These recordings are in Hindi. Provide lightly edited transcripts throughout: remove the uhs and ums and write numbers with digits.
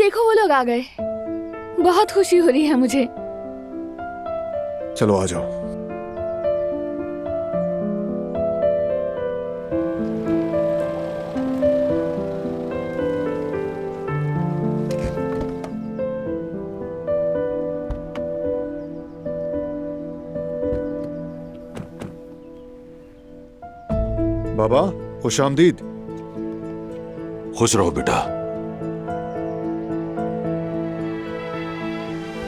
देखो वो लोग आ गए। बहुत खुशी हो रही है मुझे। चलो आ जाओ। बाबा खुशामदीद। खुश रहो बेटा।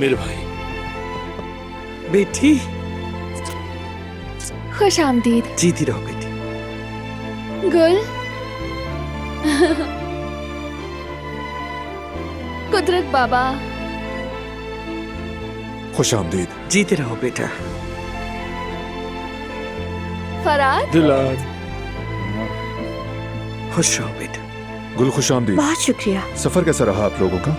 मेरे भाई। बेटी खुश आमदीद। जीती रहो बेटी। गुल कुदरत बाबा। खुशामदीद। जीते रहो बेटा। फराद। दिलान। खुश रहो बेटा। गुल खुशामदीद। बहुत शुक्रिया। सफर कैसा रहा आप लोगों का?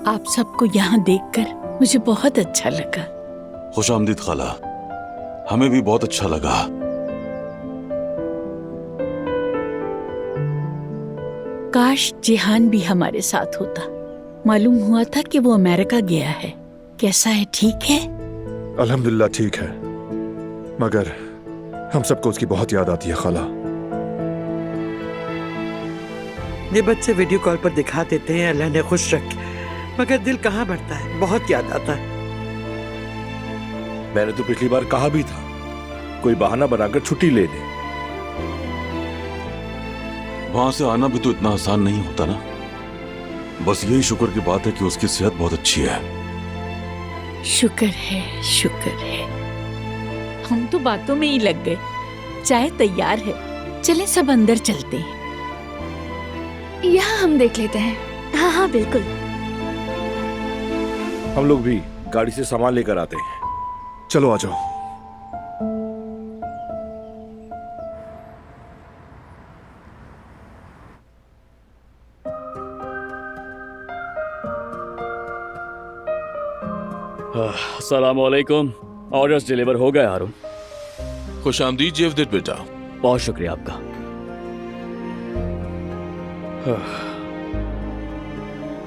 आप सबको यहाँ देखकर मुझे बहुत अच्छा लगा। खुशामदीद खाला, हमें भी बहुत अच्छा लगा। काश जिहान भी हमारे साथ होता। मालूम हुआ था कि वो अमेरिका गया है। कैसा है, ठीक है? अल्हम्दुलिल्लाह ठीक है, मगर हम सबको उसकी बहुत याद आती है खाला। ये बच्चे वीडियो कॉल पर दिखा देते हैं अल्लाह ने खुश रखे, मगर दिल कहाँ भरता है, बहुत याद आता है। मैंने तो पिछली बार कहा भी था कोई बहाना बनाकर छुट्टी ले ले। वहां से आना भी तो इतना आसान नहीं होता ना। बस यही शुक्र की बात है कि उसकी सेहत बहुत अच्छी है। शुक्र है, शुक्र है। हम तो बातों में ही लग गए। चाय तैयार है, चलें सब अंदर चलते हैं। यहाँ हम देख लेते हैं। हाँ हाँ बिल्कुल। हम लोग भी गाड़ी से सामान लेकर आते हैं। चलो आ जाओ। अस्सलामुअलैकुम। ऑर्डर्स डिलीवर हो गए हारून। खुशामदीद जेवदेद बेटा। बहुत शुक्रिया आपका।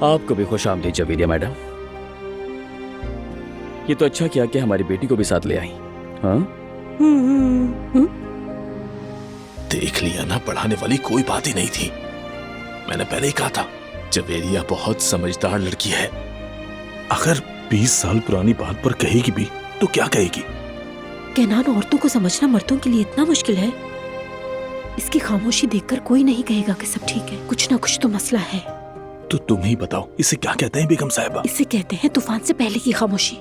आपको भी खुश आमदीद जवेदिया मैडम। ये तो अच्छा किया कि हमारी बेटी को भी साथ ले आई। हाँ? देख लिया ना, पढ़ाने वाली कोई बात ही नहीं थी। मैंने पहले ही कहा था जवेरिया बहुत समझदार लड़की है। अगर 20 साल पुरानी बात पर कहेगी भी तो क्या कहेगी? केनान, औरतों को समझना मर्दों के लिए इतना मुश्किल है? इसकी खामोशी देखकर कोई नहीं कहेगा कि सब ठीक है। कुछ ना कुछ तो मसला है। तो तुम ही बताओ, इसे क्या कहते हैं बेगम साहिबा? इसे कहते हैं तूफान से पहले की खामोशी।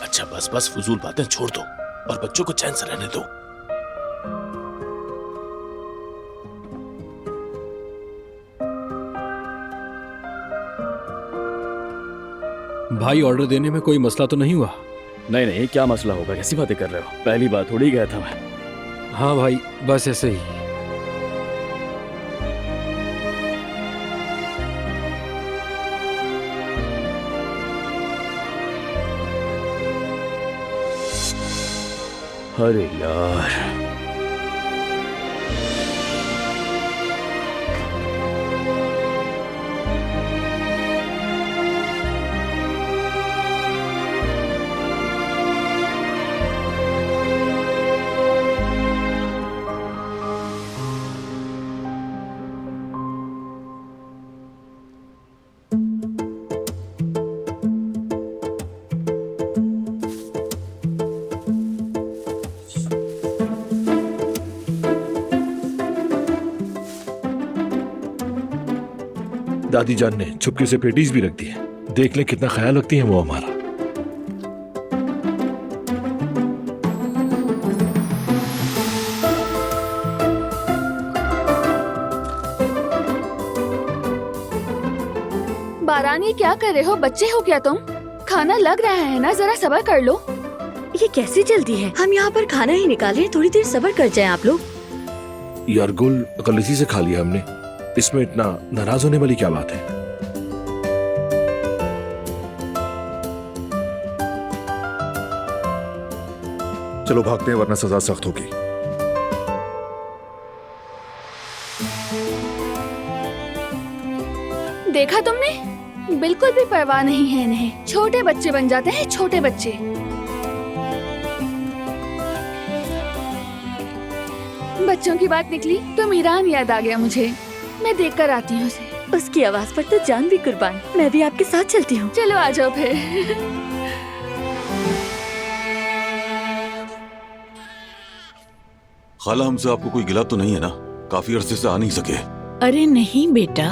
अच्छा बस बस, फजूल बातें छोड़ दो और बच्चों को चैन से रहने दो। भाई, ऑर्डर देने में कोई मसला तो नहीं हुआ? नहीं नहीं, क्या मसला होगा, कैसी बातें कर रहे हो? पहली बार थोड़ी गया था मैं। हाँ भाई, बस ऐसे ही। अरे यार, दादी जान ने चुपके से पेटीज भी रख दी है। देख लें कितना ख्याल रखती है वो हमारा। बारान, ये क्या कर रहे हो? बच्चे हो क्या तुम? खाना लग रहा है ना, जरा सब्र कर लो। ये कैसी जल्दी है? हम यहाँ पर खाना ही निकाले, थोड़ी देर सब्र कर जाएं आप लोग। यार गुल, गलती से खा लिया हमने, इसमें इतना नाराज होने वाली क्या बात है? चलो भागते हैं वरना सजा सख्त होगी। देखा तुमने? बिल्कुल भी परवाह नहीं है इन्हें। छोटे बच्चे बन जाते हैं, छोटे बच्चे। बच्चों की बात निकली तो मीरान याद आ गया मुझे। मैं देख कर आती हूँ उसे। उसकी आवाज पर तो जान भी कुर्बान। मैं भी आपके साथ चलती हूँ। चलो आ जाओ फिर। खाला, हमसे आपको कोई गिला तो नहीं है ना? काफी अरसे से आ नहीं सके। अरे नहीं बेटा,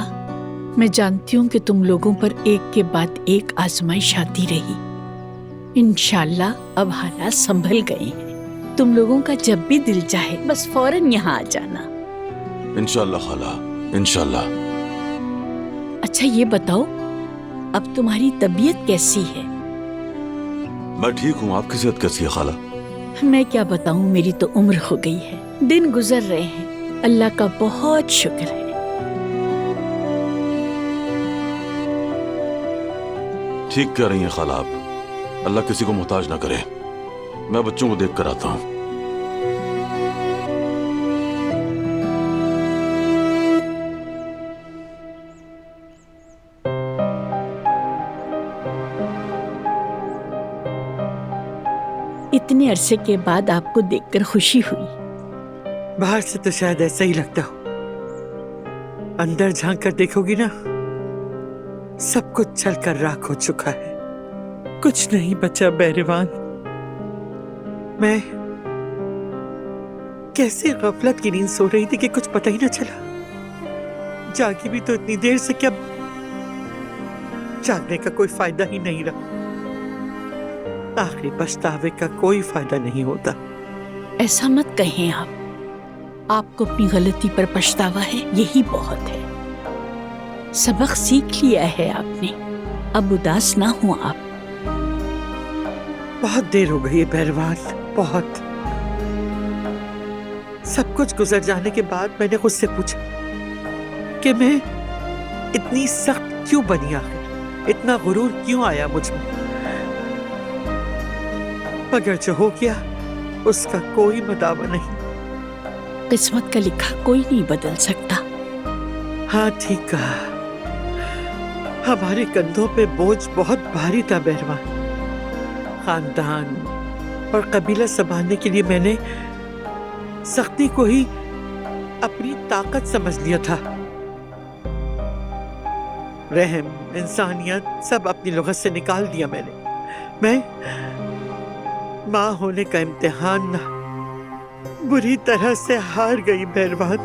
मैं जानती हूँ कि तुम लोगों पर एक के बाद एक आजमाइश आती रही। इंशाल्लाह अब हालात संभल गए हैं। तुम लोगों का जब भी दिल चाहे बस फौरन यहाँ आ जाना। इंशाल्लाह खाला, इंशाल्लाह। अच्छा ये बताओ, अब तुम्हारी तबीयत कैसी है? मैं ठीक हूँ, आपकी सेहत कैसी है खाला? मैं क्या बताऊँ, मेरी तो उम्र हो गई है, दिन गुजर रहे हैं। अल्लाह का बहुत शुक्र है। ठीक कह रही हैं खाला आप। अल्लाह किसी को मोहताज ना करे। मैं बच्चों को देख कर आता हूँ। इतने अरसे के बाद आपको देखकर खुशी हुई। बाहर से तो शायद ऐसा ही लगता हो, अंदर झांक कर देखोगी ना, सब कुछ चल कर राख हो चुका है। कुछ नहीं बचा बैरवान। मैं कैसे गफलत की नींद सो रही थी कि कुछ पता ही ना चला। जागी भी तो इतनी देर से, क्या जागने का कोई फायदा ही नहीं रहा। आखिरी पछतावे का कोई फायदा नहीं होता। ऐसा मत कहें आप। आपको अपनी गलती पर पछतावा है, यही बहुत है। सबक सीख लिया है आपने, अब उदास ना हो आप। बहुत देर हो गई है बैरवान, बहुत। सब कुछ गुजर जाने के बाद मैंने खुद से पूछा कि मैं इतनी सख्त क्यों बनी, आखिर इतना गुरूर क्यों आया मुझ में। मगर जो हो गया उसका कोई मदावा नहीं। किस्मत का लिखा कोई नहीं बदल सकता। हाँ ठीक कहा। हमारे कंधों पे बोझ बहुत भारी था बैरवान। खानदान और कबीला संभालने के लिए मैंने सख्ती को ही अपनी ताकत समझ लिया था। रहम, इंसानियत सब अपनी लुग़त से निकाल दिया मैंने। मैं माँ होने का इम्तिहान ना बुरी तरह से हार गई बैरवान।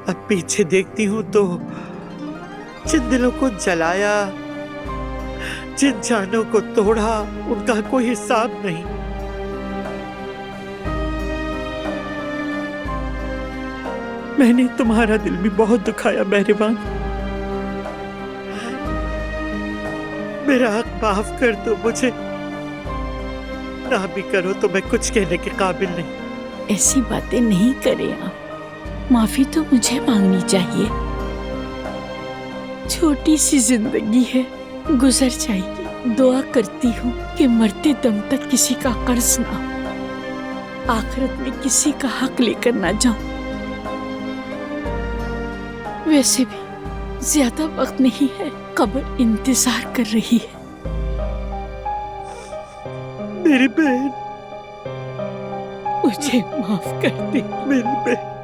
अब पीछे देखती हूँ तो जिन दिलों को जलाया, जिन जानों को तोड़ा, उनका कोई हिसाब नहीं। मैंने तुम्हारा दिल भी बहुत दुखाया बैरवान। मेरा हक माफ कर दो मुझे। ना भी करो तो मैं कुछ कहने के काबिल नहीं। ऐसी बातें नहीं करें आप। माफी तो मुझे मांगनी चाहिए। छोटी सी जिंदगी है, गुजर जाएगी। दुआ करती हूँ कि मरते दम तक किसी का कर्ज ना हो, आखिरत में किसी का हक लेकर ना जाऊं। वैसे भी ज्यादा वक्त नहीं है, कब्र इंतजार कर रही है। मेरी बहन, मुझे माफ कर दे। मेरी बहन।